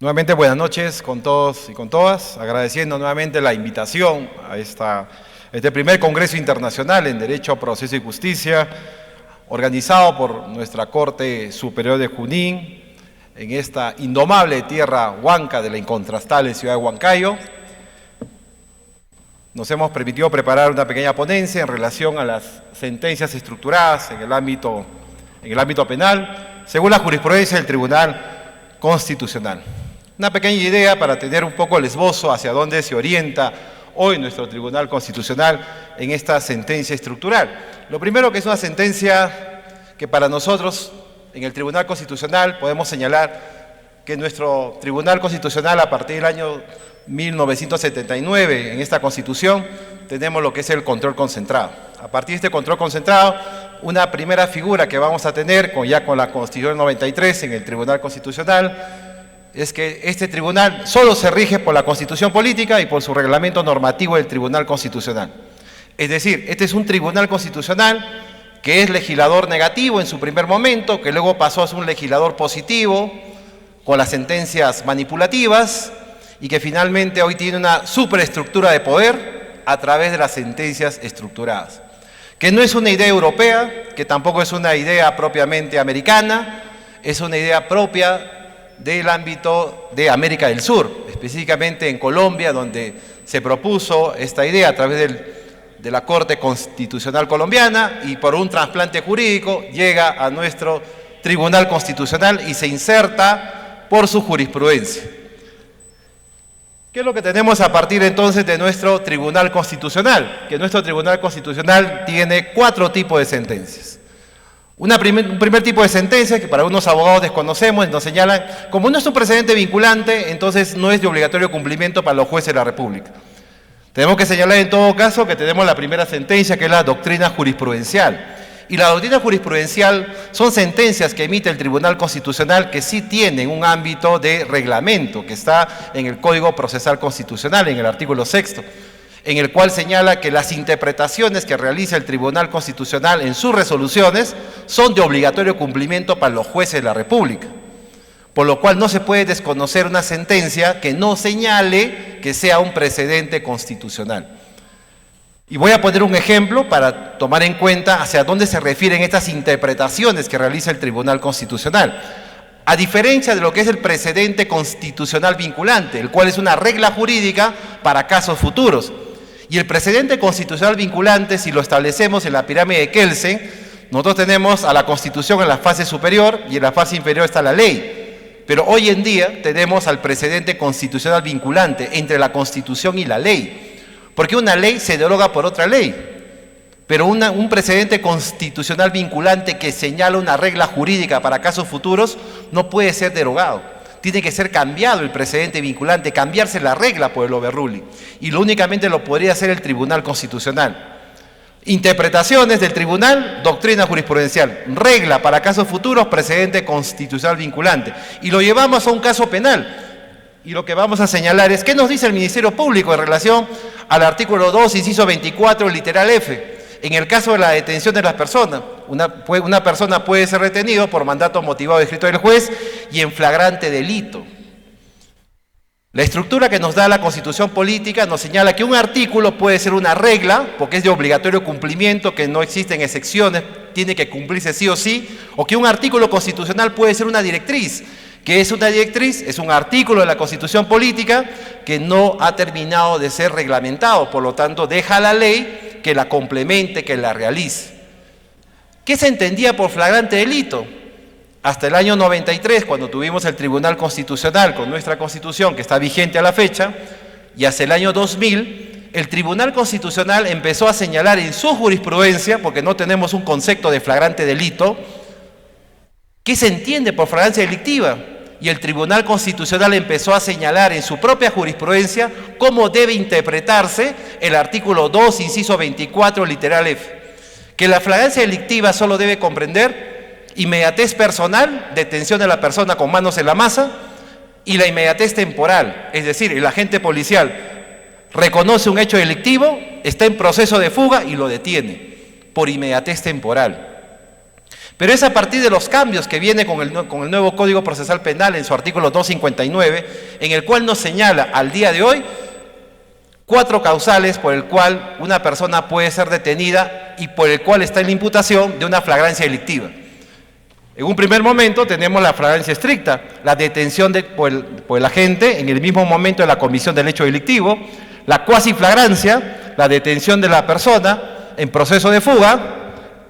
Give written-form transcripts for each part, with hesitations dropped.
Nuevamente buenas noches con todos y con todas, agradeciendo nuevamente la invitación a este primer Congreso Internacional en Derecho, Proceso y Justicia, organizado por nuestra Corte Superior de Junín, en esta indomable tierra huanca de la incontrastable ciudad de Huancayo. Nos hemos permitido preparar una pequeña ponencia en relación a las sentencias estructuradas en el ámbito penal, según la jurisprudencia del Tribunal Constitucional. Una pequeña idea para tener un poco el esbozo hacia dónde se orienta hoy nuestro Tribunal Constitucional en esta sentencia estructural. Lo primero, que es una sentencia que para nosotros en el Tribunal Constitucional podemos señalar que nuestro Tribunal Constitucional, a partir del año 1979, en esta Constitución, tenemos lo que es el control concentrado. A partir de este control concentrado, una primera figura que vamos a tener ya con la Constitución 93 en el Tribunal Constitucional, es que este tribunal solo se rige por la Constitución Política y por su reglamento normativo del Tribunal Constitucional. Es decir, este es un tribunal constitucional que es legislador negativo en su primer momento, que luego pasó a ser un legislador positivo con las sentencias manipulativas y que finalmente hoy tiene una superestructura de poder a través de las sentencias estructuradas. Que no es una idea europea, que tampoco es una idea propiamente americana, es una idea propia del ámbito de América del Sur, específicamente en Colombia, donde se propuso esta idea a través de la Corte Constitucional Colombiana, y por un trasplante jurídico llega a nuestro Tribunal Constitucional y se inserta por su jurisprudencia. ¿Qué es lo que tenemos a partir entonces de nuestro Tribunal Constitucional? Que nuestro Tribunal Constitucional tiene 4 tipos de sentencias. Un primer tipo de sentencia que para unos abogados desconocemos, nos señalan, como no es un precedente vinculante, entonces no es de obligatorio cumplimiento para los jueces de la República. Tenemos que señalar en todo caso que tenemos la primera sentencia, que es la doctrina jurisprudencial. Y la doctrina jurisprudencial son sentencias que emite el Tribunal Constitucional que sí tienen un ámbito de reglamento, que está en el Código Procesal Constitucional, en el artículo 6º, en el cual señala que las interpretaciones que realiza el Tribunal Constitucional en sus resoluciones son de obligatorio cumplimiento para los jueces de la República, por lo cual no se puede desconocer una sentencia que no señale que sea un precedente constitucional. Y voy a poner un ejemplo para tomar en cuenta hacia dónde se refieren estas interpretaciones que realiza el Tribunal Constitucional. A diferencia de lo que es el precedente constitucional vinculante, el cual es una regla jurídica para casos futuros. Y el precedente constitucional vinculante, si lo establecemos en la pirámide de Kelsen, nosotros tenemos a la Constitución en la fase superior y en la fase inferior está la ley. Pero hoy en día tenemos al precedente constitucional vinculante entre la Constitución y la ley. Porque una ley se deroga por otra ley. Pero un precedente constitucional vinculante que señala una regla jurídica para casos futuros no puede ser derogado. Tiene que ser cambiado el precedente vinculante, cambiarse la regla por el overruling. Y únicamente lo podría hacer el Tribunal Constitucional. Interpretaciones del Tribunal, doctrina jurisprudencial. Regla para casos futuros, precedente constitucional vinculante. Y lo llevamos a un caso penal. Y lo que vamos a señalar es, ¿qué nos dice el Ministerio Público en relación al artículo 2, inciso 24, literal F? En el caso de la detención de las personas, una persona puede ser retenido por mandato motivado escrito del juez y en flagrante delito. La estructura que nos da la Constitución Política nos señala que un artículo puede ser una regla, porque es de obligatorio cumplimiento, que no existen excepciones, tiene que cumplirse sí o sí, o que un artículo constitucional puede ser una directriz. ¿Qué es una directriz? Es un artículo de la Constitución Política que no ha terminado de ser reglamentado, por lo tanto deja a la ley que la complemente, que la realice. ¿Qué se entendía por flagrante delito? Hasta el año 93, cuando tuvimos el Tribunal Constitucional con nuestra Constitución, que está vigente a la fecha, y hasta el año 2000, el Tribunal Constitucional empezó a señalar en su jurisprudencia, porque no tenemos un concepto de flagrante delito, ¿qué se entiende por flagrancia delictiva? Y el Tribunal Constitucional empezó a señalar en su propia jurisprudencia cómo debe interpretarse el artículo 2, inciso 24, literal F. Que la flagrancia delictiva solo debe comprender inmediatez personal, detención de la persona con manos en la masa, y la inmediatez temporal, es decir, el agente policial reconoce un hecho delictivo, está en proceso de fuga y lo detiene por inmediatez temporal. Pero es a partir de los cambios que viene con el nuevo Código Procesal Penal en su artículo 259, en el cual nos señala al día de hoy 4 causales por el cual una persona puede ser detenida y por el cual está en la imputación de una flagrancia delictiva. En un primer momento tenemos la flagrancia estricta, la detención por el agente en el mismo momento de la comisión del hecho delictivo, la cuasiflagrancia, la detención de la persona en proceso de fuga.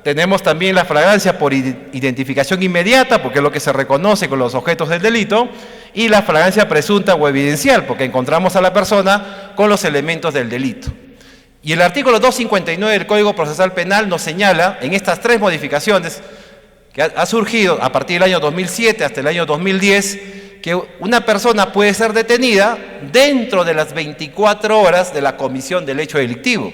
Tenemos también la flagrancia por identificación inmediata, porque es lo que se reconoce con los objetos del delito, y la flagrancia presunta o evidencial, porque encontramos a la persona con los elementos del delito. Y el artículo 259 del Código Procesal Penal nos señala, en estas 3 modificaciones que ha surgido a partir del año 2007 hasta el año 2010, que una persona puede ser detenida dentro de las 24 horas de la comisión del hecho delictivo.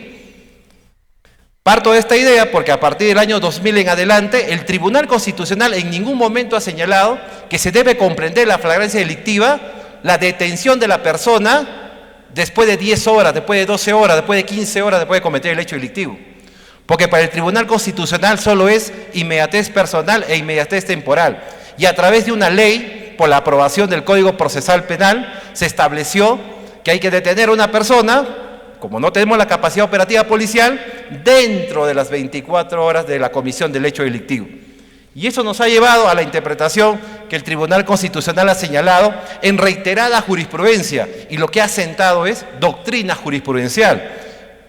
Parto de esta idea porque a partir del año 2000 en adelante, el Tribunal Constitucional en ningún momento ha señalado que se debe comprender la flagrancia delictiva, la detención de la persona después de 10 horas, después de 12 horas, después de 15 horas después de cometer el hecho delictivo. Porque para el Tribunal Constitucional solo es inmediatez personal e inmediatez temporal. Y a través de una ley, por la aprobación del Código Procesal Penal, se estableció que hay que detener a una persona, como no tenemos la capacidad operativa policial, dentro de las 24 horas de la comisión del hecho delictivo. Y eso nos ha llevado a la interpretación que el Tribunal Constitucional ha señalado en reiterada jurisprudencia, y lo que ha sentado es doctrina jurisprudencial.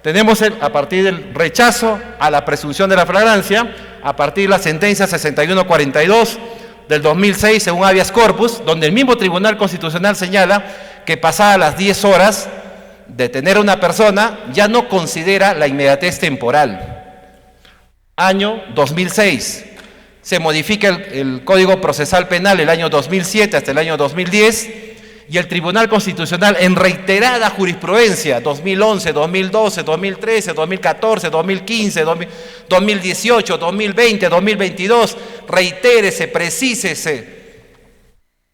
Tenemos a partir del rechazo a la presunción de la flagrancia, a partir de la sentencia 6142 del 2006 según habeas corpus, donde el mismo Tribunal Constitucional señala que pasadas las 10 horas detener a una persona ya no considera la inmediatez temporal. Año 2006. Se modifica el Código Procesal Penal el año 2007 hasta el año 2010 y el Tribunal Constitucional en reiterada jurisprudencia 2011, 2012, 2013, 2014, 2015, 2018, 2020, 2022 reitérese, precísese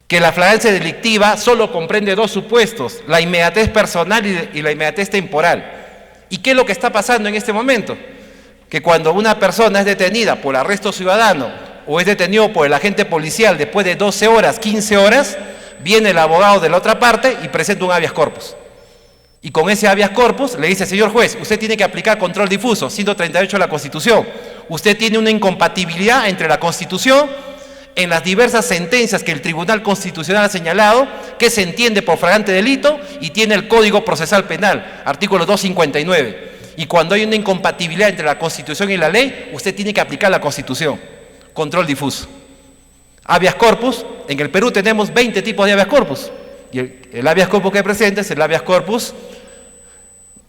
que la flagrancia delictiva solo comprende 2 supuestos, la inmediatez personal y la inmediatez temporal. ¿Y qué es lo que está pasando en este momento? Que cuando una persona es detenida por arresto ciudadano o es detenido por el agente policial después de 12 horas, 15 horas, viene el abogado de la otra parte y presenta un habeas corpus. Y con ese habeas corpus le dice, señor juez, usted tiene que aplicar control difuso, 138 de la Constitución. Usted tiene una incompatibilidad entre la Constitución en las diversas sentencias que el Tribunal Constitucional ha señalado, que se entiende por flagrante delito, y tiene el Código Procesal Penal, artículo 259. Y cuando hay una incompatibilidad entre la Constitución y la ley, usted tiene que aplicar la Constitución. Control difuso. Habeas corpus, en el Perú tenemos 20 tipos de habeas corpus. Y el habeas corpus que presenta es el habeas corpus,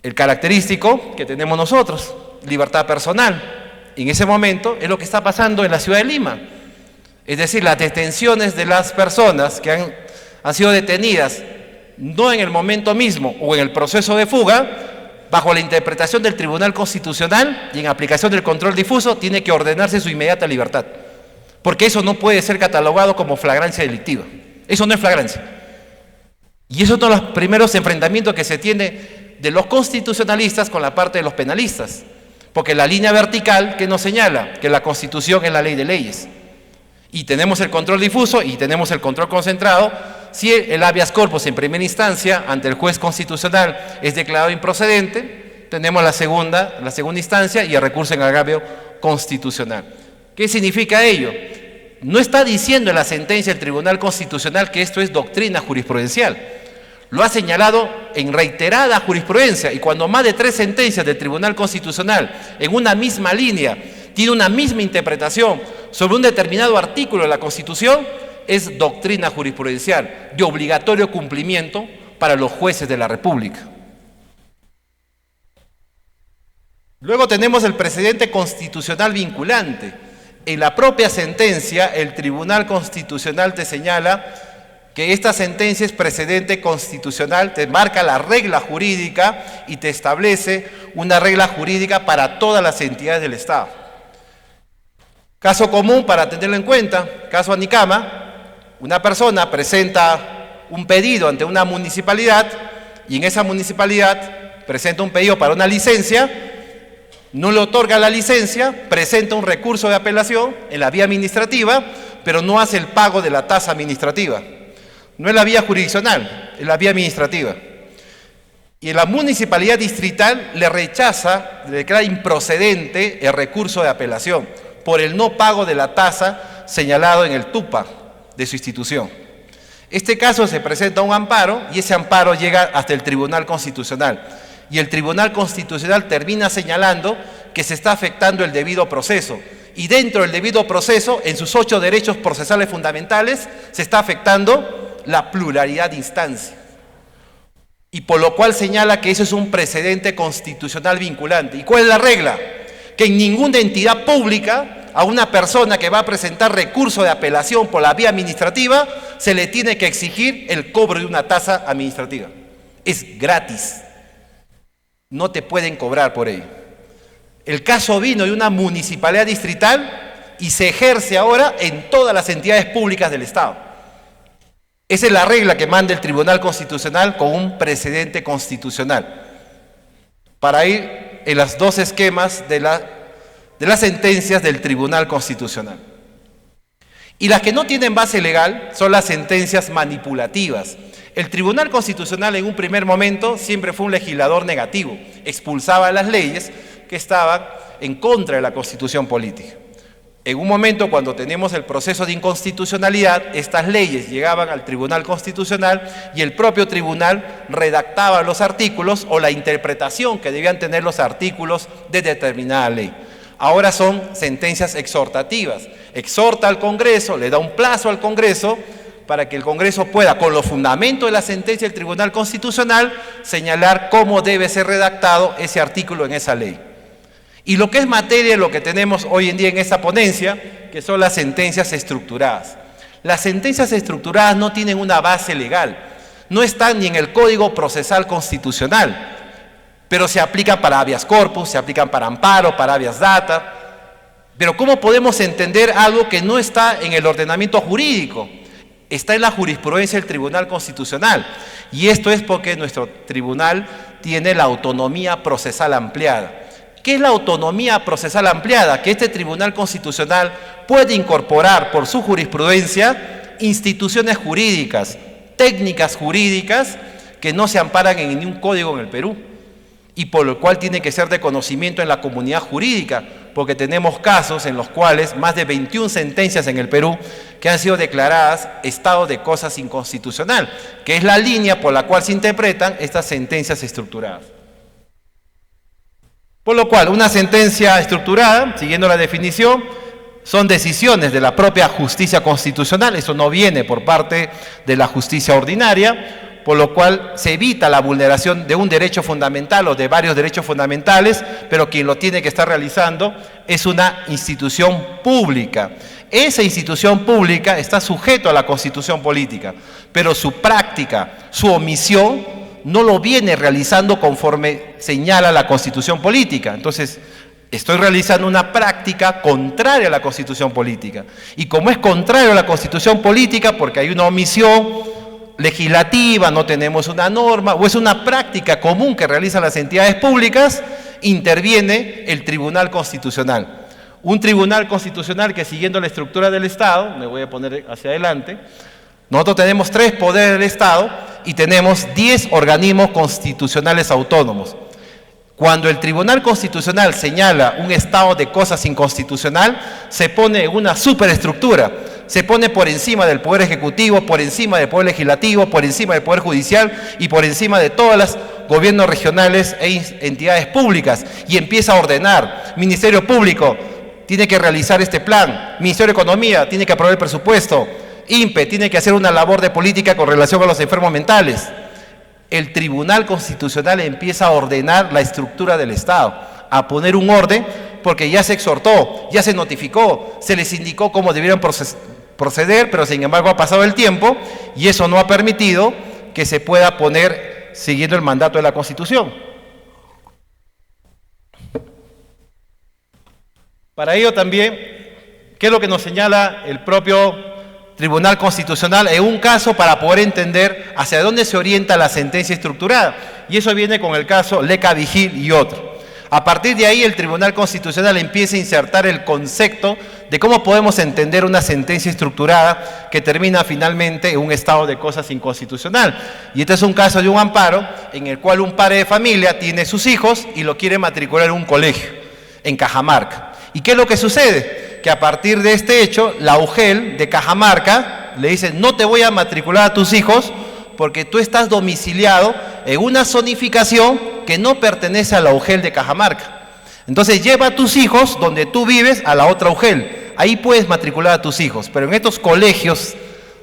el característico que tenemos nosotros, libertad personal. Y en ese momento es lo que está pasando en la ciudad de Lima. Es decir, las detenciones de las personas que han sido detenidas, no en el momento mismo o en el proceso de fuga, bajo la interpretación del Tribunal Constitucional y en aplicación del control difuso, tiene que ordenarse su inmediata libertad. Porque eso no puede ser catalogado como flagrancia delictiva. Eso no es flagrancia. Y esos son los primeros enfrentamientos que se tiene de los constitucionalistas con la parte de los penalistas. Porque la línea vertical que nos señala que la Constitución es la ley de leyes. Y tenemos el control difuso y tenemos el control concentrado. Si el habeas corpus en primera instancia ante el juez constitucional es declarado improcedente, tenemos la segunda instancia y el recurso en agravio constitucional. ¿Qué significa ello? No está diciendo en la sentencia del Tribunal Constitucional que esto es doctrina jurisprudencial. Lo ha señalado en reiterada jurisprudencia, y cuando más de 3 sentencias del Tribunal Constitucional en una misma línea tiene una misma interpretación sobre un determinado artículo de la Constitución, es doctrina jurisprudencial de obligatorio cumplimiento para los jueces de la República. Luego tenemos el precedente constitucional vinculante. En la propia sentencia, el Tribunal Constitucional te señala que esta sentencia es precedente constitucional, te marca la regla jurídica y te establece una regla jurídica para todas las entidades del Estado. Caso común para tenerlo en cuenta, caso Anicama, una persona presenta un pedido ante una municipalidad y en esa municipalidad presenta un pedido para una licencia, no le otorga la licencia, presenta un recurso de apelación en la vía administrativa, pero no hace el pago de la tasa administrativa. No es la vía jurisdiccional, es la vía administrativa. Y la municipalidad distrital le rechaza, le declara improcedente el recurso de apelación por el no pago de la tasa señalado en el TUPA de su institución. Este caso se presenta un amparo y ese amparo llega hasta el Tribunal Constitucional. Y el Tribunal Constitucional termina señalando que se está afectando el debido proceso. Y dentro del debido proceso, en sus 8 derechos procesales fundamentales, se está afectando la pluralidad de instancias. Y por lo cual señala que eso es un precedente constitucional vinculante. ¿Y cuál es la regla? Que en ninguna entidad pública, a una persona que va a presentar recurso de apelación por la vía administrativa, se le tiene que exigir el cobro de una tasa administrativa. Es gratis. No te pueden cobrar por ello. El caso vino de una municipalidad distrital y se ejerce ahora en todas las entidades públicas del Estado. Esa es la regla que manda el Tribunal Constitucional con un precedente constitucional. Para ir en los 2 esquemas de las sentencias del Tribunal Constitucional. Y las que no tienen base legal son las sentencias manipulativas. El Tribunal Constitucional en un primer momento siempre fue un legislador negativo, expulsaba las leyes que estaban en contra de la Constitución política. En un momento, cuando tenemos el proceso de inconstitucionalidad, estas leyes llegaban al Tribunal Constitucional y el propio tribunal redactaba los artículos o la interpretación que debían tener los artículos de determinada ley. Ahora son sentencias exhortativas. Exhorta al Congreso, le da un plazo al Congreso para que el Congreso pueda, con los fundamentos de la sentencia del Tribunal Constitucional, señalar cómo debe ser redactado ese artículo en esa ley. Y lo que es materia de lo que tenemos hoy en día en esta ponencia, que son las sentencias estructuradas. Las sentencias estructuradas no tienen una base legal, no están ni en el Código Procesal Constitucional, pero se aplican para habeas corpus, se aplican para amparo, para habeas data. Pero ¿cómo podemos entender algo que no está en el ordenamiento jurídico? Está en la jurisprudencia del Tribunal Constitucional. Y esto es porque nuestro tribunal tiene la autonomía procesal ampliada. ¿Qué es la autonomía procesal ampliada? Que este Tribunal Constitucional puede incorporar por su jurisprudencia instituciones jurídicas, técnicas jurídicas que no se amparan en ningún código en el Perú y por lo cual tiene que ser de conocimiento en la comunidad jurídica, porque tenemos casos en los cuales más de 21 sentencias en el Perú que han sido declaradas estado de cosas inconstitucional, que es la línea por la cual se interpretan estas sentencias estructuradas. Por lo cual, una sentencia estructurada, siguiendo la definición, son decisiones de la propia justicia constitucional, eso no viene por parte de la justicia ordinaria, por lo cual se evita la vulneración de un derecho fundamental o de varios derechos fundamentales, pero quien lo tiene que estar realizando es una institución pública. Esa institución pública está sujeto a la Constitución política, pero su práctica, su omisión, no lo viene realizando conforme señala la Constitución política. Entonces, estoy realizando una práctica contraria a la Constitución política. Y como es contrario a la Constitución política, porque hay una omisión legislativa, no tenemos una norma, o es una práctica común que realizan las entidades públicas, interviene el Tribunal Constitucional. Un Tribunal Constitucional que, siguiendo la estructura del Estado, me voy a poner hacia adelante, nosotros tenemos 3 poderes del Estado y tenemos 10 organismos constitucionales autónomos. Cuando el Tribunal Constitucional señala un estado de cosas inconstitucional, se pone en una superestructura, se pone por encima del Poder Ejecutivo, por encima del Poder Legislativo, por encima del Poder Judicial y por encima de todos los gobiernos regionales e entidades públicas y empieza a ordenar. Ministerio Público tiene que realizar este plan, Ministerio de Economía tiene que aprobar el presupuesto, INPE tiene que hacer una labor de política con relación a los enfermos mentales. El Tribunal Constitucional empieza a ordenar la estructura del Estado, a poner un orden, porque ya se exhortó, ya se notificó, se les indicó cómo debieran proceder, pero sin embargo ha pasado el tiempo y eso no ha permitido que se pueda poner siguiendo el mandato de la Constitución. Para ello también, ¿qué es lo que nos señala el propio Tribunal Constitucional en un caso para poder entender hacia dónde se orienta la sentencia estructurada? Y eso viene con el caso Leca Vigil y otro. A partir de ahí, el Tribunal Constitucional empieza a insertar el concepto de cómo podemos entender una sentencia estructurada que termina finalmente en un estado de cosas inconstitucional. Y este es un caso de un amparo en el cual un padre de familia tiene sus hijos y lo quiere matricular en un colegio, en Cajamarca. ¿Y qué es lo que sucede? Que a partir de este hecho, la UGEL de Cajamarca le dice: no te voy a matricular a tus hijos porque tú estás domiciliado en una zonificación que no pertenece a la UGEL de Cajamarca. Entonces lleva a tus hijos donde tú vives a la otra UGEL. Ahí puedes matricular a tus hijos, pero en estos colegios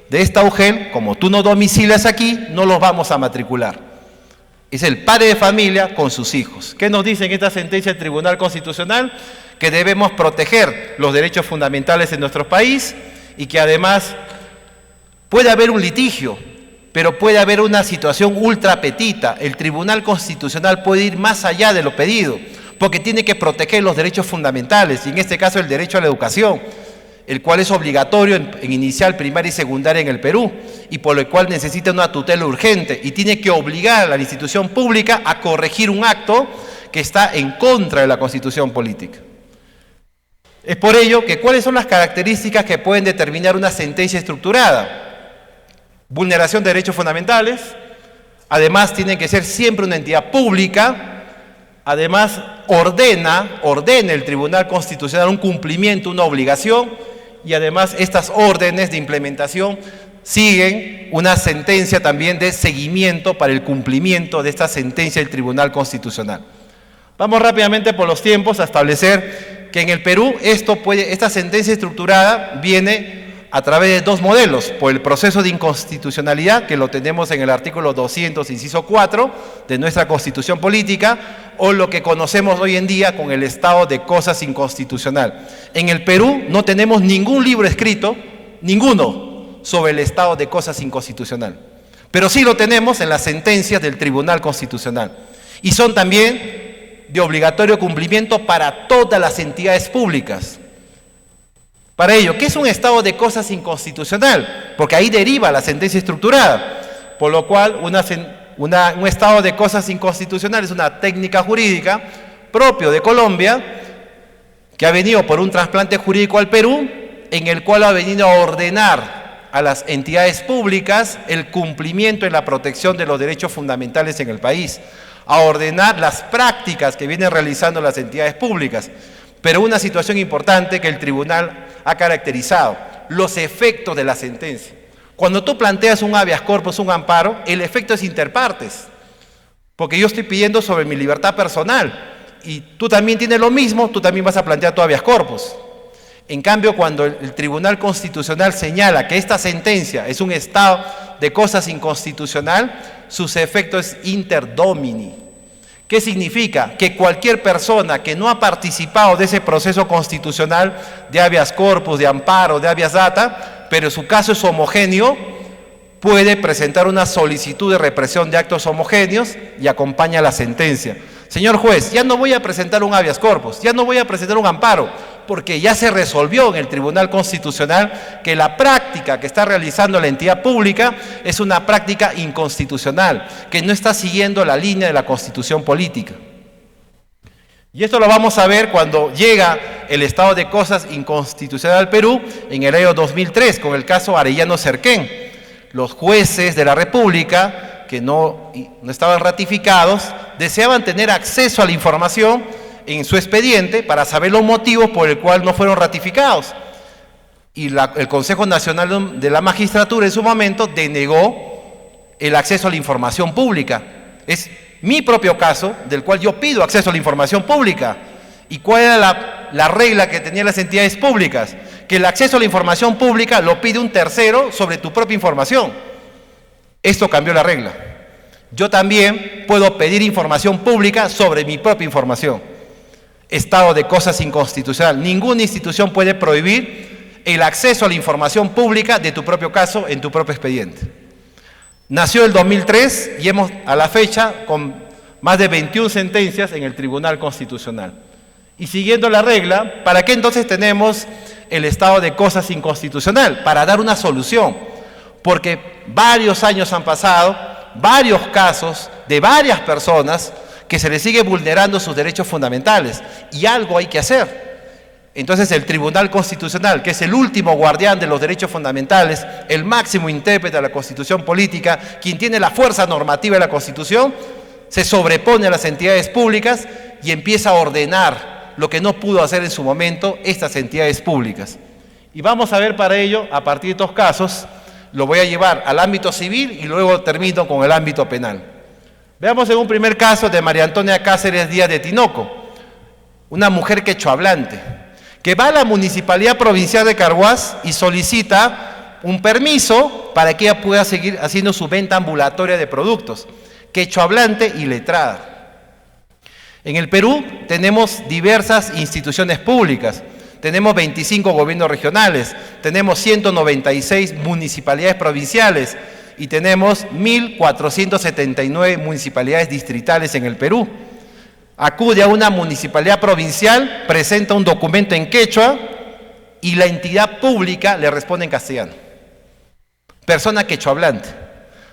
de esta UGEL, como tú no domicilias aquí, no los vamos a matricular. Es el padre de familia con sus hijos. ¿Qué nos dice en esta sentencia del Tribunal Constitucional? Que debemos proteger los derechos fundamentales en nuestro país y que además puede haber un litigio, pero puede haber una situación ultra petita. El Tribunal Constitucional puede ir más allá de lo pedido, porque tiene que proteger los derechos fundamentales, y en este caso el derecho a la educación, el cual es obligatorio en inicial, primaria y secundaria en el Perú, y por lo cual necesita una tutela urgente, y tiene que obligar a la institución pública a corregir un acto que está en contra de la Constitución política. Es por ello que, ¿cuáles son las características que pueden determinar una sentencia estructurada? Vulneración de derechos fundamentales, además tiene que ser siempre una entidad pública, además ordena el Tribunal Constitucional un cumplimiento, una obligación, y además estas órdenes de implementación siguen una sentencia también de seguimiento para el cumplimiento de esta sentencia del Tribunal Constitucional. Vamos rápidamente por los tiempos a establecer que en el Perú esta sentencia estructurada viene a través de dos modelos: por el proceso de inconstitucionalidad, que lo tenemos en el artículo 200, inciso 4 de nuestra Constitución política, o lo que conocemos hoy en día con el estado de cosas inconstitucional. En el Perú no tenemos ningún libro escrito, ninguno, sobre el estado de cosas inconstitucional, pero sí lo tenemos en las sentencias del Tribunal Constitucional, y son también de obligatorio cumplimiento para todas las entidades públicas. Para ello, ¿qué es un estado de cosas inconstitucional? Porque ahí deriva la sentencia estructurada, por lo cual un estado de cosas inconstitucional es una técnica jurídica propio de Colombia, que ha venido por un trasplante jurídico al Perú, en el cual ha venido a ordenar a las entidades públicas el cumplimiento en la protección de los derechos fundamentales en el país, a ordenar las prácticas que vienen realizando las entidades públicas. Pero una situación importante que el tribunal ha caracterizado: los efectos de la sentencia. Cuando tú planteas un habeas corpus, un amparo, el efecto es interpartes, porque yo estoy pidiendo sobre mi libertad personal y tú también tienes lo mismo, tú también vas a plantear tu habeas corpus. En cambio, cuando el Tribunal Constitucional señala que esta sentencia es un estado de cosas inconstitucional, sus efectos es inter domini. ¿Qué significa? Que cualquier persona que no ha participado de ese proceso constitucional de habeas corpus, de amparo, de habeas data, pero su caso es homogéneo, puede presentar una solicitud de represión de actos homogéneos y acompaña la sentencia. Señor juez, ya no voy a presentar un habeas corpus, ya no voy a presentar un amparo, porque ya se resolvió en el Tribunal Constitucional que la práctica que está realizando la entidad pública es una práctica inconstitucional, que no está siguiendo la línea de la Constitución política. Y esto lo vamos a ver cuando llega el estado de cosas inconstitucional al Perú en el año 2003, con el caso Arellano Cerquén. Los jueces de la República, que no estaban ratificados, deseaban tener acceso a la información en su expediente para saber los motivos por el cual no fueron ratificados. Y el Consejo Nacional de la Magistratura en su momento denegó el acceso a la información pública. Es mi propio caso, del cual yo pido acceso a la información pública. ¿Y cuál era la regla que tenían las entidades públicas? Que el acceso a la información pública lo pide un tercero sobre tu propia información. Esto cambió la regla. Yo también puedo pedir información pública sobre mi propia información. Estado de cosas inconstitucional. Ninguna institución puede prohibir el acceso a la información pública de tu propio caso en tu propio expediente. Nació el 2003 y hemos a la fecha con más de 21 sentencias en el Tribunal Constitucional. Y siguiendo la regla, ¿para qué entonces tenemos el estado de cosas inconstitucional? Para dar una solución, porque varios años han pasado, varios casos de varias personas que se les sigue vulnerando sus derechos fundamentales y algo hay que hacer. Entonces el Tribunal Constitucional, que es el último guardián de los derechos fundamentales, el máximo intérprete de la Constitución política, quien tiene la fuerza normativa de la Constitución, se sobrepone a las entidades públicas y empieza a ordenar lo que no pudo hacer en su momento estas entidades públicas. Y vamos a ver para ello, a partir de estos casos, lo voy a llevar al ámbito civil y luego termino con el ámbito penal. Veamos en un primer caso de María Antonia Cáceres Díaz de Tinoco, una mujer quechohablante, que va a la Municipalidad Provincial de Carhuaz y solicita un permiso para que ella pueda seguir haciendo su venta ambulatoria de productos, quechohablante y letrada. En el Perú tenemos diversas instituciones públicas, tenemos 25 gobiernos regionales, tenemos 196 municipalidades provinciales y tenemos 1.479 municipalidades distritales en el Perú. Acude a una municipalidad provincial, presenta un documento en quechua y la entidad pública le responde en castellano. Persona quechohablante.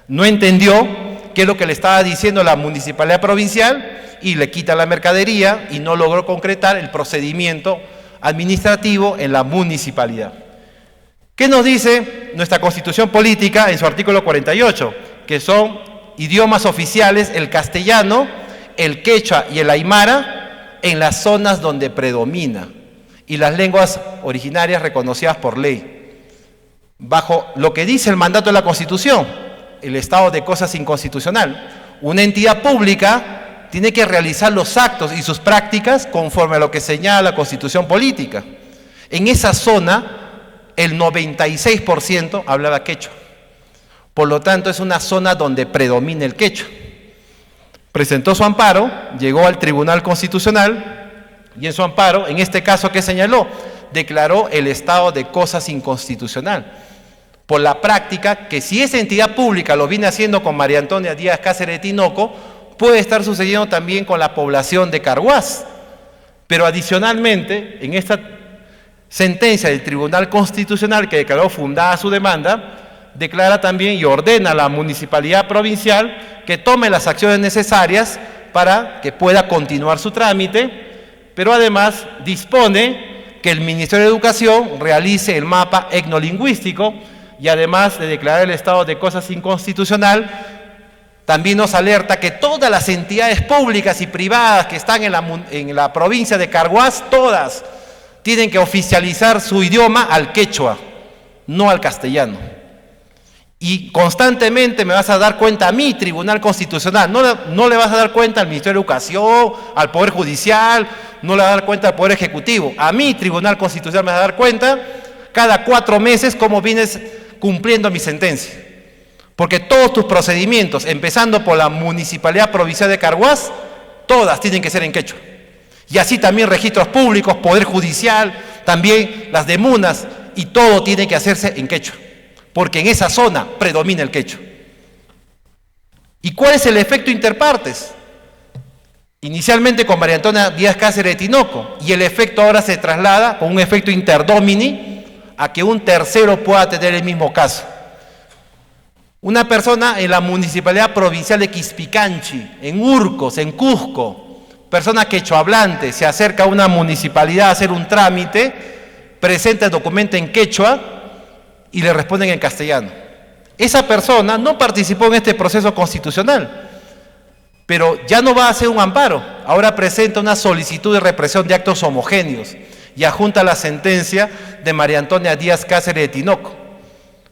No entendió qué es lo que le estaba diciendo la municipalidad provincial y le quita la mercadería y no logró concretar el procedimiento administrativo en la municipalidad. ¿Qué nos dice nuestra Constitución Política en su artículo 48? Que son idiomas oficiales el castellano, el quechua y el aymara en las zonas donde predomina y las lenguas originarias reconocidas por ley. Bajo lo que dice el mandato de la Constitución, el estado de cosas inconstitucional, una entidad pública tiene que realizar los actos y sus prácticas conforme a lo que señala la Constitución Política. En esa zona, el 96% hablaba quechua. Por lo tanto, es una zona donde predomina el quechua. Presentó su amparo, llegó al Tribunal Constitucional y en su amparo, en este caso que señaló, declaró el estado de cosas inconstitucional. Por la práctica que si esa entidad pública lo viene haciendo con María Antonia Díaz Cáceres de Tinoco, puede estar sucediendo también con la población de Carhuaz. Pero adicionalmente, en esta sentencia del Tribunal Constitucional que declaró fundada su demanda, declara también y ordena a la municipalidad provincial que tome las acciones necesarias para que pueda continuar su trámite, pero además dispone que el Ministerio de Educación realice el mapa etnolingüístico y además de declarar el estado de cosas inconstitucional, también nos alerta que todas las entidades públicas y privadas que están en la provincia de Carhuaz, todas tienen que oficializar su idioma al quechua, no al castellano. Y constantemente me vas a dar cuenta a mí, Tribunal Constitucional, no le vas a dar cuenta al Ministerio de Educación, al Poder Judicial, no le vas a dar cuenta al Poder Ejecutivo. A mí, Tribunal Constitucional, me vas a dar cuenta cada 4 meses cómo vienes cumpliendo mi sentencia. Porque todos tus procedimientos, empezando por la Municipalidad Provincial de Carhuaz, todas tienen que ser en quechua. Y así también registros públicos, Poder Judicial, también las de MUNAS, y todo tiene que hacerse en quechua. Porque en esa zona predomina el quechua. ¿Y cuál es el efecto interpartes? Inicialmente con María Antonia Díaz Cáceres de Tinoco, y el efecto ahora se traslada con un efecto interdomini a que un tercero pueda tener el mismo caso. Una persona en la Municipalidad Provincial de Quispicanchi, en Urcos, en Cusco, persona quechohablante, se acerca a una municipalidad a hacer un trámite, presenta el documento en quechua y le responden en castellano. Esa persona no participó en este proceso constitucional, pero ya no va a hacer un amparo, ahora presenta una solicitud de represión de actos homogéneos y adjunta la sentencia de María Antonia Díaz Cáceres de Tinoco,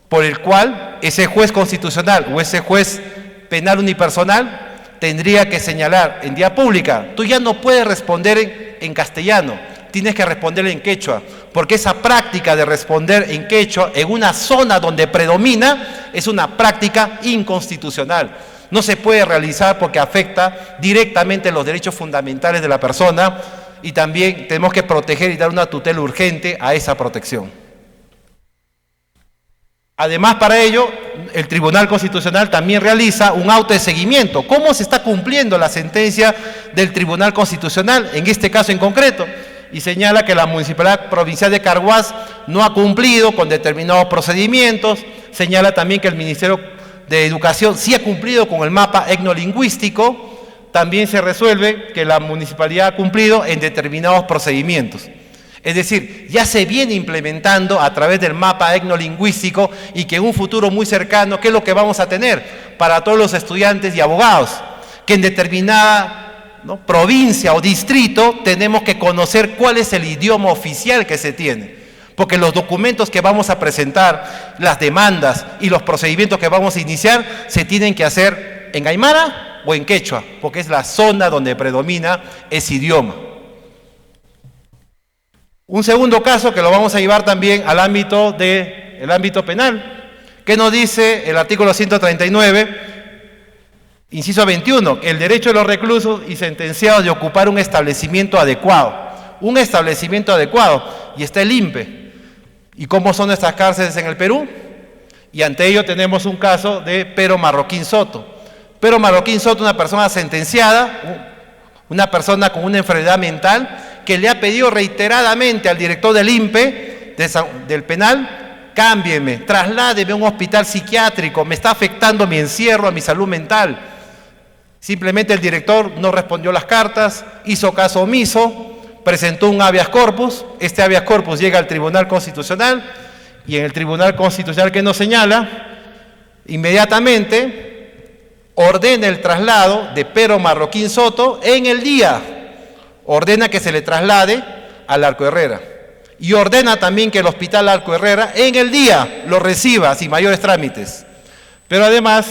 por el cual ese juez constitucional o ese juez penal unipersonal tendría que señalar en vía pública: tú ya no puedes responder en castellano, tienes que responder en quechua, porque esa práctica de responder en quechua en una zona donde predomina es una práctica inconstitucional. No se puede realizar porque afecta directamente los derechos fundamentales de la persona y también tenemos que proteger y dar una tutela urgente a esa protección. Además, para ello, el Tribunal Constitucional también realiza un auto de seguimiento. ¿Cómo se está cumpliendo la sentencia del Tribunal Constitucional, en este caso en concreto? Y señala que la Municipalidad Provincial de Carhuaz no ha cumplido con determinados procedimientos. Señala también que el Ministerio de Educación sí ha cumplido con el mapa etnolingüístico, también se resuelve que la municipalidad ha cumplido en determinados procedimientos. Es decir, ya se viene implementando a través del mapa etnolingüístico y que en un futuro muy cercano, ¿qué es lo que vamos a tener para todos los estudiantes y abogados? Que en determinada provincia o distrito tenemos que conocer cuál es el idioma oficial que se tiene. Porque los documentos que vamos a presentar, las demandas y los procedimientos que vamos a iniciar se tienen que hacer en aymara o en quechua, porque es la zona donde predomina ese idioma. Un segundo caso que lo vamos a llevar también al ámbito penal. ¿Qué nos dice el artículo 139, inciso 21? El derecho de los reclusos y sentenciados de ocupar un establecimiento adecuado. Un establecimiento adecuado. Y está el INPE. ¿Y cómo son nuestras cárceles en el Perú? Y ante ello tenemos un caso de Pero Marroquín Soto. Pero Marroquín Soto, una persona sentenciada, una persona con una enfermedad mental, que le ha pedido reiteradamente al director del INPE, del penal, cámbieme, trasládeme a un hospital psiquiátrico, me está afectando mi encierro, a mi salud mental. Simplemente el director no respondió las cartas, hizo caso omiso, presentó un habeas corpus, este habeas corpus llega al Tribunal Constitucional, y en el Tribunal Constitucional que nos señala, inmediatamente ordena el traslado de Pero Marroquín Soto en el día, ordena que se le traslade al Arco Herrera, y ordena también que el Hospital Arco Herrera en el día lo reciba sin mayores trámites. Pero además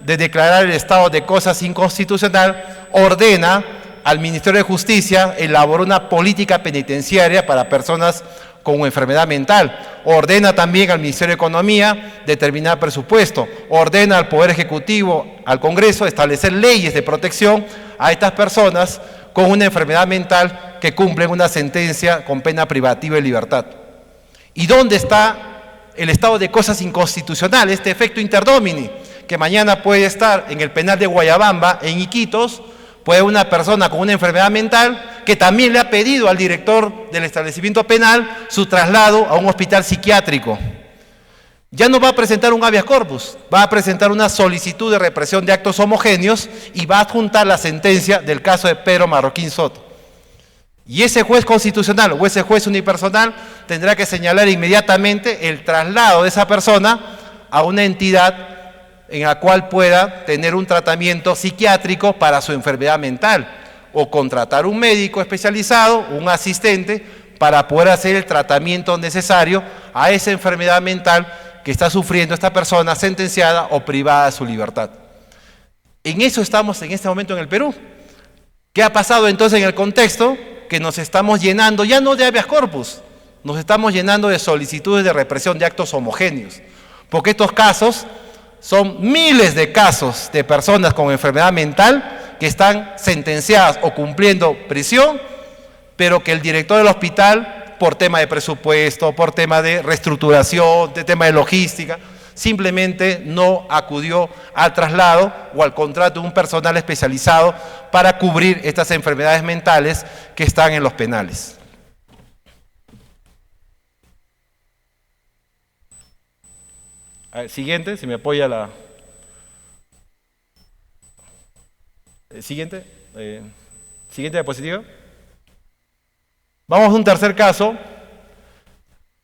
de declarar el estado de cosas inconstitucional, ordena al Ministerio de Justicia elaborar una política penitenciaria para personas con enfermedad mental. Ordena también al Ministerio de Economía determinar presupuesto. Ordena al Poder Ejecutivo, al Congreso, establecer leyes de protección a estas personas con una enfermedad mental que cumplen una sentencia con pena privativa de libertad. ¿Y dónde está el estado de cosas inconstitucional, este efecto interdomini, que mañana puede estar en el penal de Guayabamba, en Iquitos? Puede una persona con una enfermedad mental que también le ha pedido al director del establecimiento penal su traslado a un hospital psiquiátrico. Ya no va a presentar un habeas corpus, va a presentar una solicitud de represión de actos homogéneos y va a adjuntar la sentencia del caso de Pero Marroquín Soto. Y ese juez constitucional o ese juez unipersonal tendrá que señalar inmediatamente el traslado de esa persona a una entidad en la cual pueda tener un tratamiento psiquiátrico para su enfermedad mental, o contratar un médico especializado, un asistente, para poder hacer el tratamiento necesario a esa enfermedad mental que está sufriendo esta persona sentenciada o privada de su libertad. En eso estamos en este momento en el Perú. ¿Qué ha pasado entonces en el contexto? Que nos estamos llenando, ya no de habeas corpus, nos estamos llenando de solicitudes de represión de actos homogéneos, porque estos casos son miles de casos de personas con enfermedad mental que están sentenciadas o cumpliendo prisión, pero que el director del hospital, por tema de presupuesto, por tema de reestructuración, de tema de logística, simplemente no acudió al traslado o al contrato de un personal especializado para cubrir estas enfermedades mentales que están en los penales. Siguiente, si me apoya la... Siguiente diapositiva. Vamos a un tercer caso.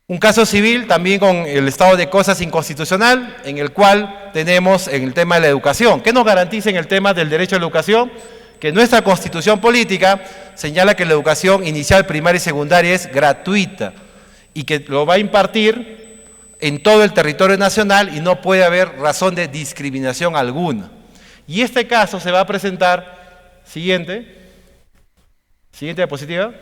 Un caso civil también con el estado de cosas inconstitucional, en el cual tenemos en el tema de la educación. ¿Qué nos garantiza en el tema del derecho a la educación? Que nuestra constitución política señala que la educación inicial, primaria y secundaria es gratuita y que lo va a impartir en todo el territorio nacional y no puede haber razón de discriminación alguna. Y este caso se va a presentar, siguiente diapositiva,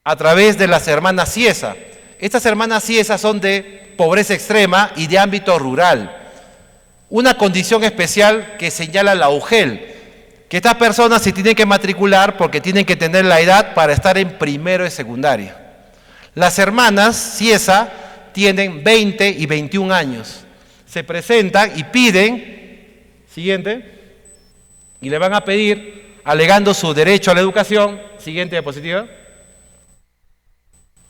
a través de las hermanas Ciesa. Estas hermanas Ciesa son de pobreza extrema y de ámbito rural. Una condición especial que señala la UGEL, que estas personas se tienen que matricular porque tienen que tener la edad para estar en primero de secundaria. Las hermanas Ciesa tienen 20 y 21 años. Se presentan y piden, y le van a pedir, alegando su derecho a la educación, siguiente diapositiva,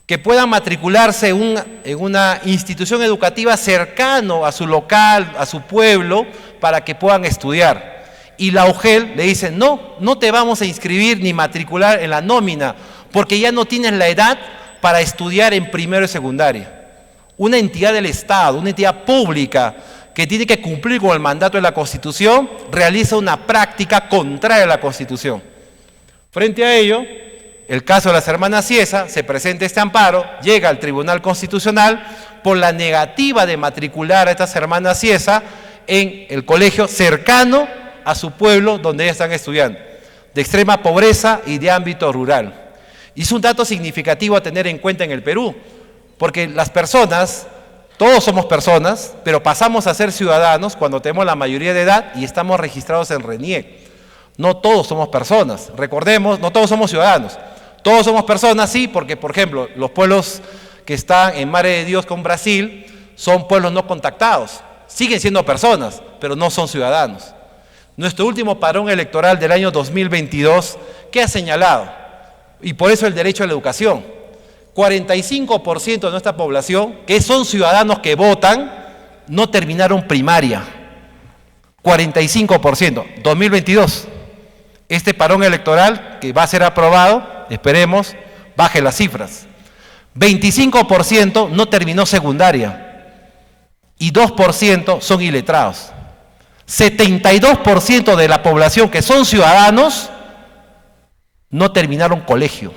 que puedan matricularse en una institución educativa cercano a su local, a su pueblo, para que puedan estudiar. Y la UGEL le dice, no, no te vamos a inscribir ni matricular en la nómina, porque ya no tienes la edad para estudiar en primero y secundaria. Una entidad del Estado, una entidad pública que tiene que cumplir con el mandato de la Constitución, realiza una práctica contraria a la Constitución. Frente a ello, el caso de las hermanas Ciesa, se presenta este amparo, llega al Tribunal Constitucional por la negativa de matricular a estas hermanas Ciesa en el colegio cercano a su pueblo donde ellas están estudiando, de extrema pobreza y de ámbito rural. Y es un dato significativo a tener en cuenta en el Perú, porque las personas, todos somos personas, pero pasamos a ser ciudadanos cuando tenemos la mayoría de edad y estamos registrados en RENIEC. No todos somos personas, recordemos, no todos somos ciudadanos. Todos somos personas, sí, porque, por ejemplo, los pueblos que están en Mare de Dios con Brasil son pueblos no contactados. Siguen siendo personas, pero no son ciudadanos. Nuestro último padrón electoral del año 2022, ¿qué ha señalado? Y por eso el derecho a la educación. 45% de nuestra población, que son ciudadanos que votan, no terminaron primaria. 45%, 2022. Este padrón electoral que va a ser aprobado, esperemos, baje las cifras. 25% no terminó secundaria y 2% son iletrados. 72% de la población que son ciudadanos no terminaron colegio.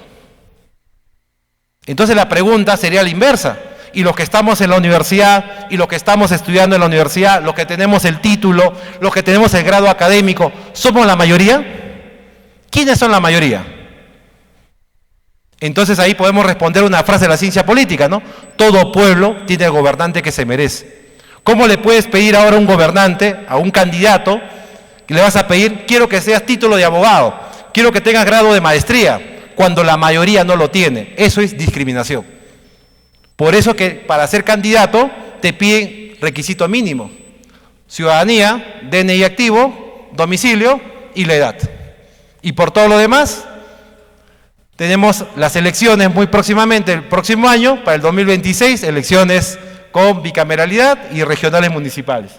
Entonces la pregunta sería la inversa. Y los que estamos en la universidad, y los que estamos estudiando en la universidad, los que tenemos el título, los que tenemos el grado académico, ¿somos la mayoría? ¿Quiénes son la mayoría? Entonces ahí podemos responder una frase de la ciencia política, ¿no? Todo pueblo tiene el gobernante que se merece. ¿Cómo le puedes pedir ahora a un gobernante, a un candidato, que le vas a pedir, quiero que seas título de abogado, quiero que tengas grado de maestría, cuando la mayoría no lo tiene? Eso es discriminación. Por eso que para ser candidato te piden requisito mínimo: ciudadanía, DNI activo, domicilio y la edad. Y por todo lo demás, tenemos las elecciones muy próximamente, el próximo año, para el 2026, elecciones con bicameralidad y regionales municipales.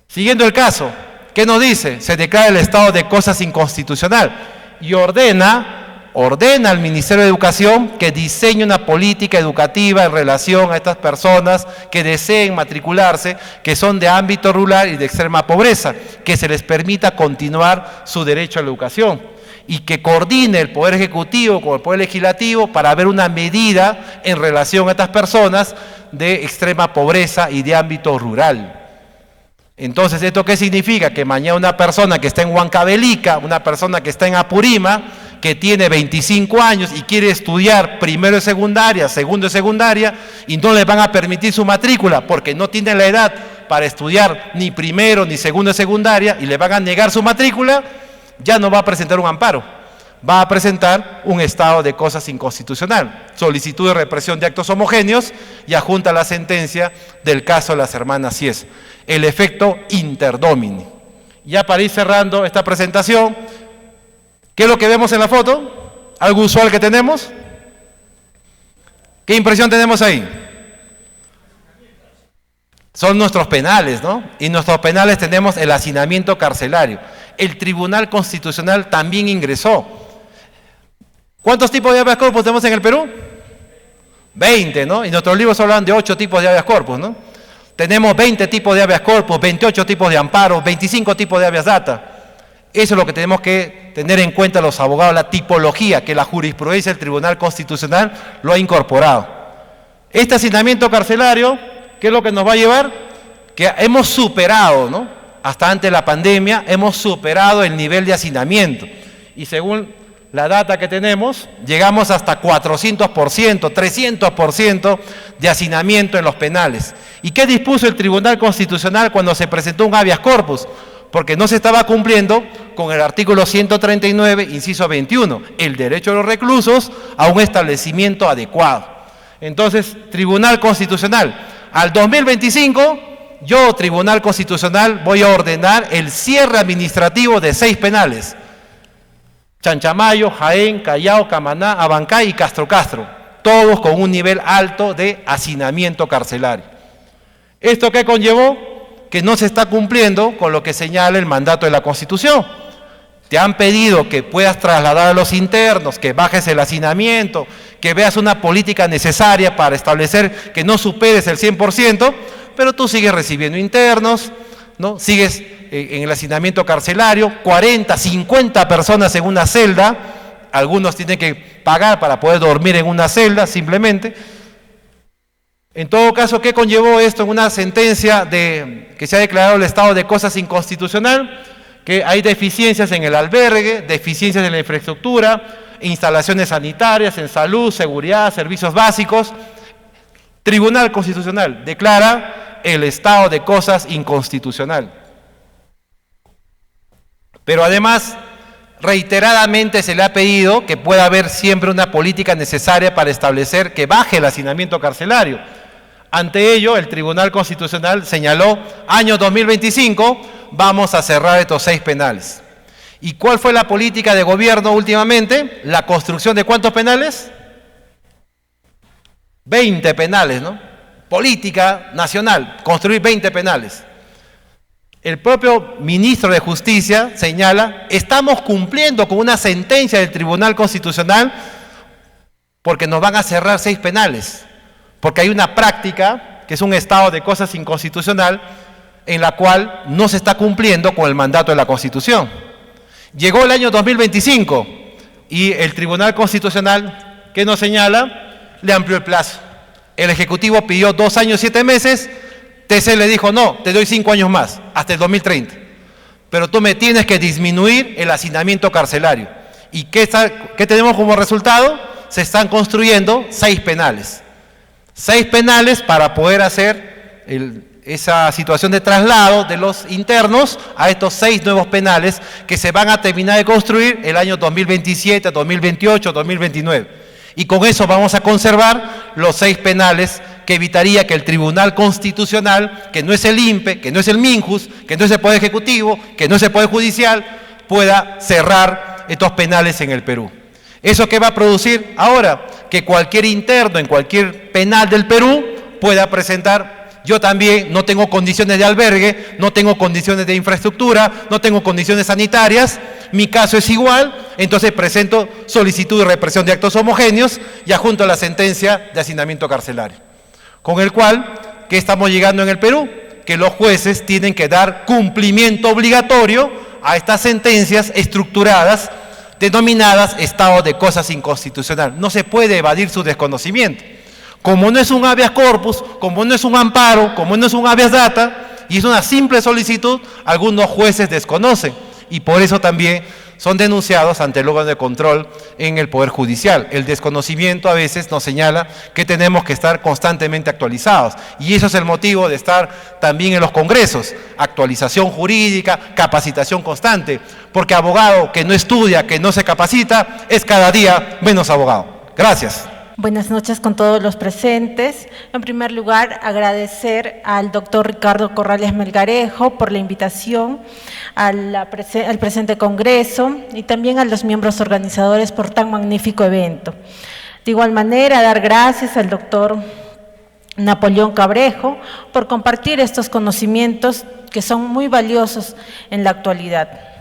Siguiendo el caso, ¿qué nos dice? Se declara el estado de cosas inconstitucional y ordena al Ministerio de Educación que diseñe una política educativa en relación a estas personas que deseen matricularse, que son de ámbito rural y de extrema pobreza, que se les permita continuar su derecho a la educación y que coordine el Poder Ejecutivo con el Poder Legislativo para ver una medida en relación a estas personas de extrema pobreza y de ámbito rural. Entonces, ¿esto qué significa? Que mañana una persona que está en Huancavelica, una persona que está en Apurima, que tiene 25 años y quiere estudiar primero de secundaria, segundo de secundaria, y no le van a permitir su matrícula porque no tiene la edad para estudiar ni primero ni segundo de secundaria y le van a negar su matrícula, ya no va a presentar un amparo, va a presentar un estado de cosas inconstitucional, solicitud de represión de actos homogéneos y adjunta la sentencia del caso de las hermanas Ciesa. El efecto interdomini. Ya para ir cerrando esta presentación, ¿qué es lo que vemos en la foto? ¿Algo usual que tenemos? ¿Qué impresión tenemos ahí? Son nuestros penales, ¿no? Y en nuestros penales tenemos el hacinamiento carcelario. El Tribunal Constitucional también ingresó. ¿Cuántos tipos de habeas corpus tenemos en el Perú? 20, ¿no? Y nuestros libros hablan de 8 tipos de habeas corpus, ¿no? Tenemos 20 tipos de habeas corpus, 28 tipos de amparo, 25 tipos de habeas data. Eso es lo que tenemos que tener en cuenta los abogados, la tipología que la jurisprudencia del Tribunal Constitucional lo ha incorporado. Este hacinamiento carcelario, ¿qué es lo que nos va a llevar? Que hemos superado, ¿no? Hasta antes de la pandemia, hemos superado el nivel de hacinamiento. Y según la data que tenemos, llegamos hasta 400%, 300% de hacinamiento en los penales. ¿Y qué dispuso el Tribunal Constitucional cuando se presentó un habeas corpus? Porque no se estaba cumpliendo con el artículo 139, inciso 21, el derecho de los reclusos a un establecimiento adecuado. Entonces, Tribunal Constitucional, al 2025, yo, Tribunal Constitucional, voy a ordenar el cierre administrativo de 6 penales. Chanchamayo, Jaén, Callao, Camaná, Abancay y Castro Castro, todos con un nivel alto de hacinamiento carcelario. ¿Esto qué conllevó? que no se está cumpliendo con lo que señala el mandato de la Constitución. Te han pedido que puedas trasladar a los internos, que bajes el hacinamiento, que veas una política necesaria para establecer que no superes el 100%, pero tú sigues recibiendo internos, ¿no? Sigues en el hacinamiento carcelario, 40, 50 personas en una celda, algunos tienen que pagar para poder dormir en una celda simplemente. En todo caso, ¿qué conllevó esto en una sentencia que se ha declarado el estado de cosas inconstitucional? Que hay deficiencias en el albergue, deficiencias en la infraestructura, instalaciones sanitarias, en salud, seguridad, servicios básicos. Tribunal Constitucional declara el estado de cosas inconstitucional. Pero además, reiteradamente se le ha pedido que pueda haber siempre una política necesaria para establecer que baje el hacinamiento carcelario. Ante ello, el Tribunal Constitucional señaló, año 2025, vamos a cerrar estos 6 penales. ¿Y cuál fue la política de gobierno últimamente? La construcción de ¿cuántos penales? 20 penales, ¿no? Política nacional, construir 20 penales. El propio ministro de Justicia señala, estamos cumpliendo con una sentencia del Tribunal Constitucional porque nos van a cerrar 6 penales, porque hay una práctica, que es un estado de cosas inconstitucional, en la cual no se está cumpliendo con el mandato de la Constitución. Llegó el año 2025 y el Tribunal Constitucional, ¿qué nos señala? Le amplió el plazo. El Ejecutivo pidió 2 años 7 meses, TC le dijo, no, te doy 5 años más, hasta el 2030. Pero tú me tienes que disminuir el hacinamiento carcelario. ¿Y qué tenemos como resultado? Se están construyendo 6 penales. 6 penales para poder hacer esa situación de traslado de los internos a estos 6 nuevos penales que se van a terminar de construir el año 2027, 2028, 2029. Y con eso vamos a conservar los 6 penales que evitaría que el Tribunal Constitucional, que no es el INPE, que no es el MINJUS, que no es el Poder Ejecutivo, que no es el Poder Judicial, pueda cerrar estos penales en el Perú. ¿Eso qué va a producir? Ahora, que cualquier interno en cualquier penal del Perú pueda presentar, yo también no tengo condiciones de albergue, no tengo condiciones de infraestructura, no tengo condiciones sanitarias, mi caso es igual, entonces presento solicitud de represión de actos homogéneos y adjunto la sentencia de hacinamiento carcelario. Con el cual, ¿qué estamos llegando en el Perú? Que los jueces tienen que dar cumplimiento obligatorio a estas sentencias estructuradas denominadas estado de cosas inconstitucional. No se puede evadir su desconocimiento. Como no es un habeas corpus, como no es un amparo, como no es un habeas data, y es una simple solicitud, algunos jueces desconocen, y por eso también son denunciados ante el órgano de control en el Poder Judicial. El desconocimiento a veces nos señala que tenemos que estar constantemente actualizados, y eso es el motivo de estar también en los congresos, actualización jurídica, capacitación constante, porque abogado que no estudia, que no se capacita, es cada día menos abogado. Gracias. Buenas noches con todos los presentes. En primer lugar, agradecer al doctor Ricardo Corrales Melgarejo por la invitación al presente congreso y también a los miembros organizadores por tan magnífico evento. De igual manera, dar gracias al doctor Napoleón Cabrejo por compartir estos conocimientos que son muy valiosos en la actualidad.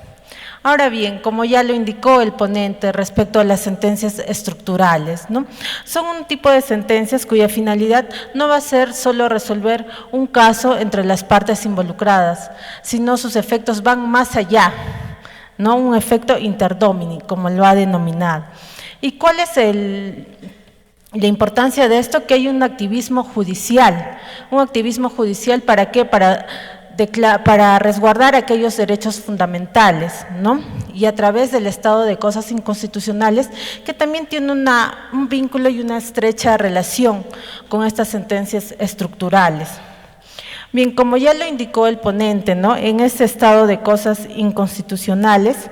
Ahora bien, como ya lo indicó el ponente respecto a las sentencias estructurales, ¿no? Son un tipo de sentencias cuya finalidad no va a ser solo resolver un caso entre las partes involucradas, sino sus efectos van más allá, ¿no? Un efecto interdomini, como lo ha denominado. ¿Y cuál es la importancia de esto? Que hay un activismo judicial. ¿Un activismo judicial para qué? Para resguardar aquellos derechos fundamentales, ¿no? Y a través del estado de cosas inconstitucionales, que también tiene un vínculo y una estrecha relación con estas sentencias estructurales. Bien, como ya lo indicó el ponente, ¿no? En este estado de cosas inconstitucionales,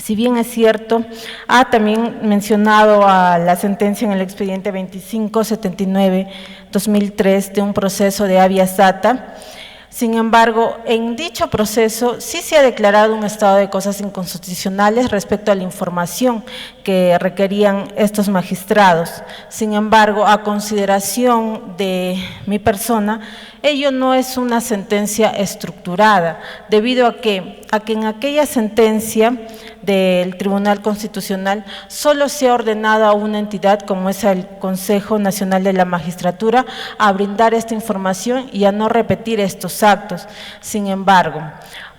si bien es cierto, ha también mencionado a la sentencia en el expediente 2579-2003 de un proceso de habeas data. Sin embargo, en dicho proceso sí se ha declarado un estado de cosas inconstitucionales respecto a la información que requerían estos magistrados. Sin embargo, a consideración de mi persona, ello no es una sentencia estructurada, debido a que en aquella sentencia del Tribunal Constitucional solo se ha ordenado a una entidad como es el Consejo Nacional de la Magistratura a brindar esta información y a no repetir estos actos. Sin embargo,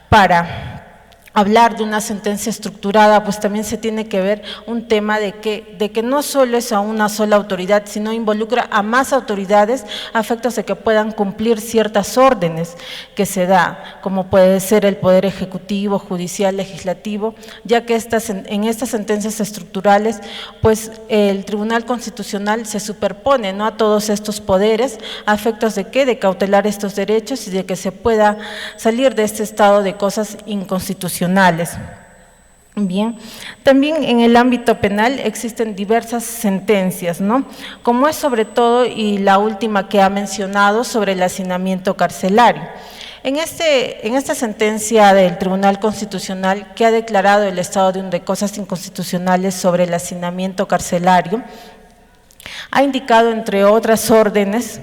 para hablar de una sentencia estructurada, pues también se tiene que ver un tema de que no solo es a una sola autoridad, sino involucra a más autoridades a efectos de que puedan cumplir ciertas órdenes que se da, como puede ser el Poder Ejecutivo, Judicial, Legislativo, ya que en estas sentencias estructurales, pues el Tribunal Constitucional se superpone, ¿no?, a todos estos poderes, a efectos de ¿qué? De cautelar estos derechos y de que se pueda salir de este estado de cosas inconstitucionales. Bien, también en el ámbito penal existen diversas sentencias, ¿no?, como es sobre todo, y la última que ha mencionado, sobre el hacinamiento carcelario. En esta sentencia del Tribunal Constitucional que ha declarado el estado de cosas inconstitucionales sobre el hacinamiento carcelario, ha indicado, entre otras órdenes,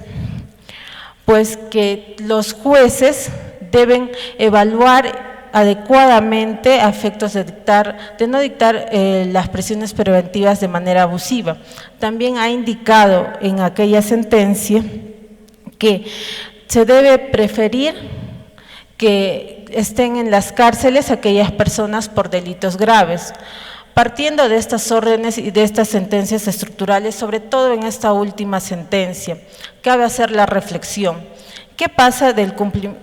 pues que los jueces deben evaluar adecuadamente a efectos de no dictar las prisiones preventivas de manera abusiva. También ha indicado en aquella sentencia que se debe preferir que estén en las cárceles aquellas personas por delitos graves. Partiendo de estas órdenes y de estas sentencias estructurales, sobre todo en esta última sentencia, cabe hacer la reflexión. ¿Qué pasa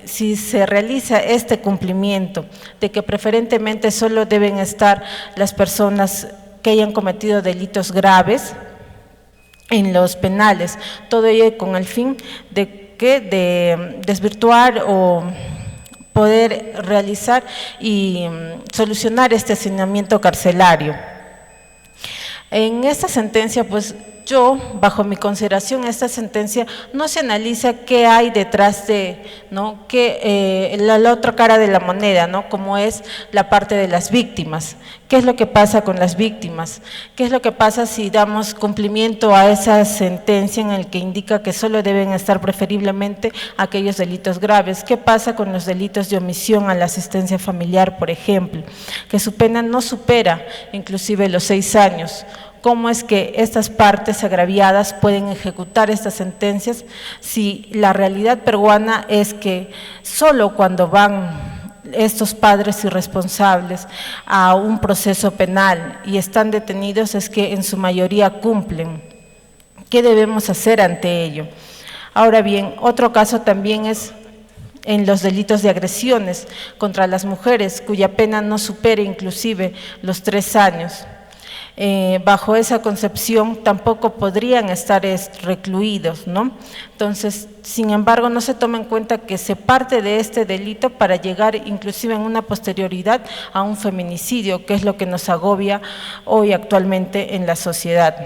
si se realiza este cumplimiento de que preferentemente solo deben estar las personas que hayan cometido delitos graves en los penales? Todo ello con el fin de desvirtuar o poder realizar y solucionar este hacinamiento carcelario. En esta sentencia, pues, yo, bajo mi consideración, esta sentencia no se analiza qué hay detrás de, ¿no?, la otra cara de la moneda, ¿no?, como es la parte de las víctimas. ¿Qué es lo que pasa con las víctimas? ¿Qué es lo que pasa si damos cumplimiento a esa sentencia en el que indica que solo deben estar preferiblemente aquellos delitos graves? ¿Qué pasa con los delitos de omisión a la asistencia familiar, por ejemplo, que su pena no supera inclusive los 6 años? ¿Cómo es que estas partes agraviadas pueden ejecutar estas sentencias si la realidad peruana es que solo cuando van estos padres irresponsables a un proceso penal y están detenidos es que en su mayoría cumplen? ¿Qué debemos hacer ante ello? Ahora bien, otro caso también es en los delitos de agresiones contra las mujeres, cuya pena no supere inclusive los 3 años. Bajo esa concepción tampoco podrían estar recluidos, ¿no? Entonces, sin embargo, no se toma en cuenta que se parte de este delito para llegar inclusive en una posterioridad a un feminicidio, que es lo que nos agobia hoy actualmente en la sociedad.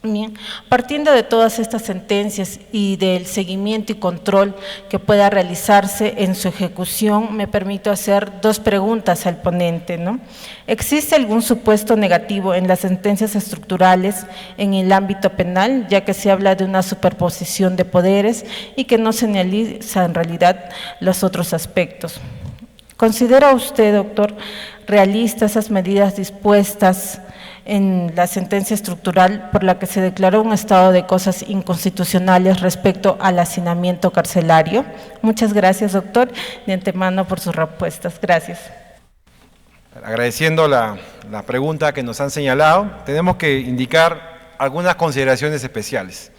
Bien, partiendo de todas estas sentencias y del seguimiento y control que pueda realizarse en su ejecución, me permito hacer 2 preguntas al ponente, ¿no? ¿Existe algún supuesto negativo en las sentencias estructurales en el ámbito penal, ya que se habla de una superposición de poderes y que no se analiza en realidad los otros aspectos? ¿Considera usted, doctor, realistas esas medidas dispuestas en la sentencia estructural por la que se declaró un estado de cosas inconstitucionales respecto al hacinamiento carcelario? Muchas gracias, doctor, de antemano por sus respuestas. Gracias. Agradeciendo la pregunta que nos han señalado, tenemos que indicar algunas consideraciones especiales.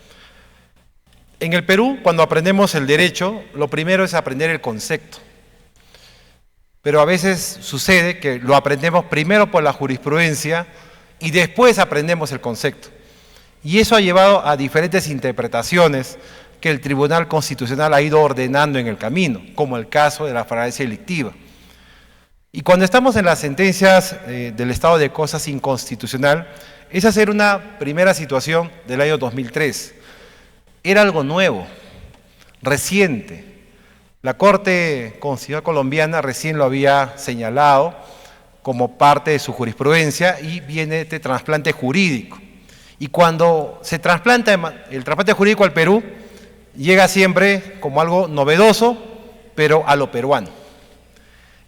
En el Perú, cuando aprendemos el derecho, lo primero es aprender el concepto. Pero a veces sucede que lo aprendemos primero por la jurisprudencia y después aprendemos el concepto. Y eso ha llevado a diferentes interpretaciones que el Tribunal Constitucional ha ido ordenando en el camino, como el caso de la flagrancia delictiva. Y cuando estamos en las sentencias del estado de cosas inconstitucional, es hacer una primera situación del año 2003. Era algo nuevo, reciente. La Corte Constitucional colombiana recién lo había señalado como parte de su jurisprudencia y viene este trasplante jurídico. Y cuando se trasplanta el trasplante jurídico al Perú, llega siempre como algo novedoso, pero a lo peruano.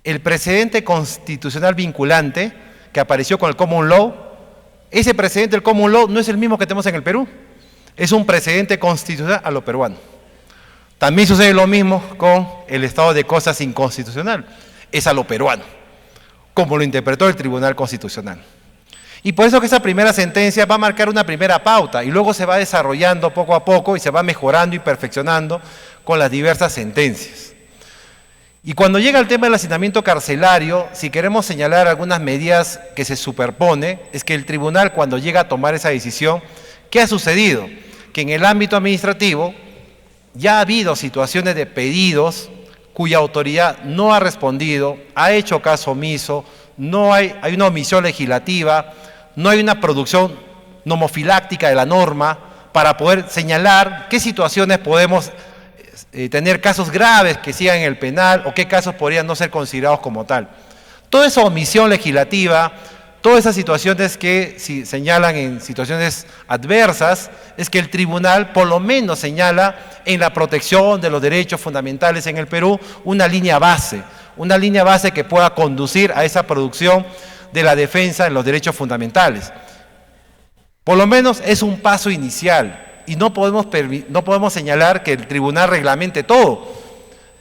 El precedente constitucional vinculante que apareció con el Common Law, ese precedente del Common Law no es el mismo que tenemos en el Perú, es un precedente constitucional a lo peruano. También sucede lo mismo con el estado de cosas inconstitucional, es a lo peruano, como lo interpretó el Tribunal Constitucional. Y por eso que esa primera sentencia va a marcar una primera pauta y luego se va desarrollando poco a poco y se va mejorando y perfeccionando con las diversas sentencias. Y cuando llega el tema del hacinamiento carcelario, si queremos señalar algunas medidas que se superpone, es que el tribunal cuando llega a tomar esa decisión, ¿qué ha sucedido? Que en el ámbito administrativo ya ha habido situaciones de pedidos cuya autoridad no ha respondido, ha hecho caso omiso, hay una omisión legislativa, no hay una producción nomofiláctica de la norma para poder señalar qué situaciones podemos tener casos graves que sigan en el penal o qué casos podrían no ser considerados como tal. Toda esa omisión legislativa, todas esas situaciones que si señalan en situaciones adversas, es que el tribunal por lo menos señala en la protección de los derechos fundamentales en el Perú una línea base que pueda conducir a esa producción de la defensa de los derechos fundamentales. Por lo menos es un paso inicial y no podemos señalar que el tribunal reglamente todo.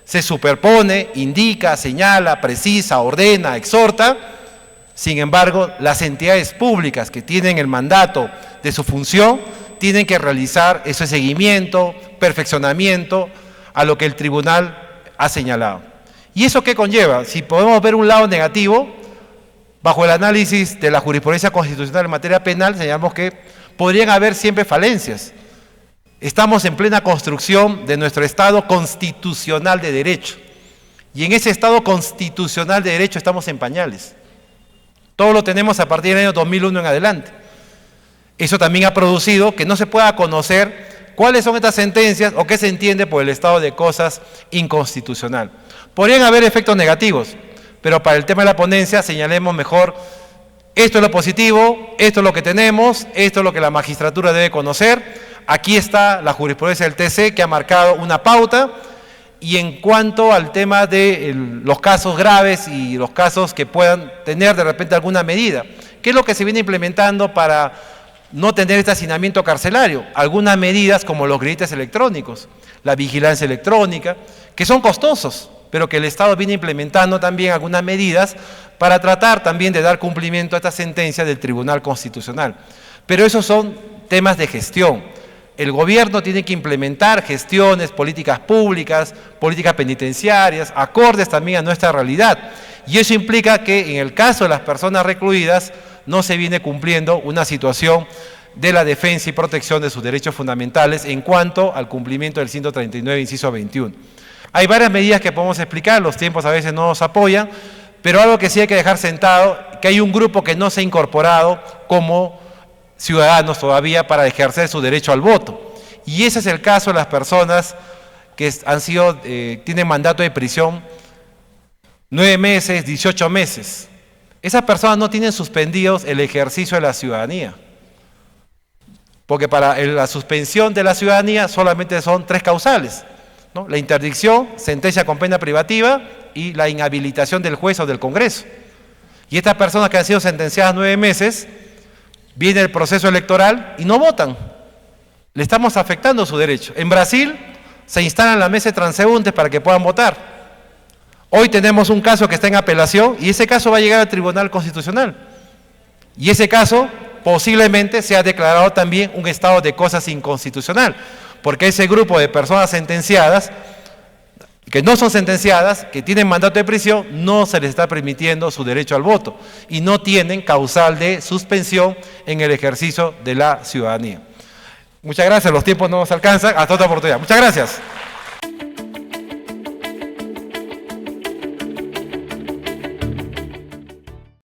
Se superpone, indica, señala, precisa, ordena, exhorta. Sin embargo, las entidades públicas que tienen el mandato de su función tienen que realizar ese seguimiento, perfeccionamiento a lo que el tribunal ha señalado. ¿Y eso qué conlleva? Si podemos ver un lado negativo, bajo el análisis de la jurisprudencia constitucional en materia penal, señalamos que podrían haber siempre falencias. Estamos en plena construcción de nuestro Estado constitucional de derecho. Y en ese Estado constitucional de derecho estamos en pañales. Todo lo tenemos a partir del año 2001 en adelante. Eso también ha producido que no se pueda conocer cuáles son estas sentencias o qué se entiende por el estado de cosas inconstitucional. Podrían haber efectos negativos, pero para el tema de la ponencia señalemos mejor esto es lo positivo, esto es lo que tenemos, esto es lo que la magistratura debe conocer. Aquí está la jurisprudencia del TC que ha marcado una pauta. Y en cuanto al tema de los casos graves y los casos que puedan tener de repente alguna medida, ¿qué es lo que se viene implementando para no tener este hacinamiento carcelario? Algunas medidas como los grilletes electrónicos, la vigilancia electrónica, que son costosos, pero que el Estado viene implementando también algunas medidas para tratar también de dar cumplimiento a esta sentencia del Tribunal Constitucional. Pero esos son temas de gestión. El gobierno tiene que implementar gestiones, políticas públicas, políticas penitenciarias, acordes también a nuestra realidad. Y eso implica que en el caso de las personas recluidas no se viene cumpliendo una situación de la defensa y protección de sus derechos fundamentales en cuanto al cumplimiento del 139, inciso 21. Hay varias medidas que podemos explicar, los tiempos a veces no nos apoyan, pero algo que sí hay que dejar sentado, que hay un grupo que no se ha incorporado como ciudadanos todavía para ejercer su derecho al voto. Y ese es el caso de las personas que tienen mandato de prisión 9 meses, 18 meses. Esas personas no tienen suspendidos el ejercicio de la ciudadanía. Porque para la suspensión de la ciudadanía solamente son 3 causales, ¿no? La interdicción, sentencia con pena privativa y la inhabilitación del juez o del Congreso. Y estas personas que han sido sentenciadas 9 meses, viene el proceso electoral y no votan. Le estamos afectando su derecho. En Brasil se instalan las mesas de transeúntes para que puedan votar. Hoy tenemos un caso que está en apelación y ese caso va a llegar al Tribunal Constitucional. Y ese caso posiblemente sea declarado también un estado de cosas inconstitucional, porque ese grupo de personas sentenciadas, que no son sentenciadas, que tienen mandato de prisión, no se les está permitiendo su derecho al voto y no tienen causal de suspensión en el ejercicio de la ciudadanía. Muchas gracias, los tiempos no nos alcanzan, hasta otra oportunidad. Muchas gracias.